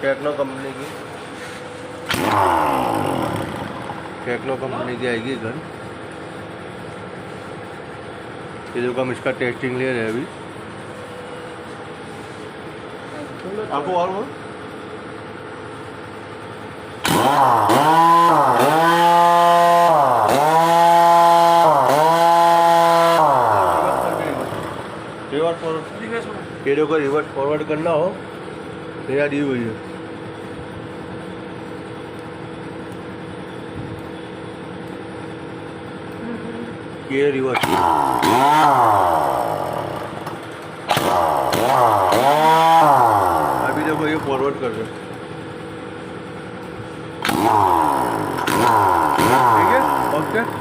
Techno company की आएगी gun. ये जो हम इसका टेस्टिंग ले रहे हैं अभी। आपको और वो रिवर्स को रिवर्स फॉरवर्ड करना हो तो यार दी हुई है। ये रिवर्स अभी देखो ये फॉरवर्ड कर रहे ठीक है। ओके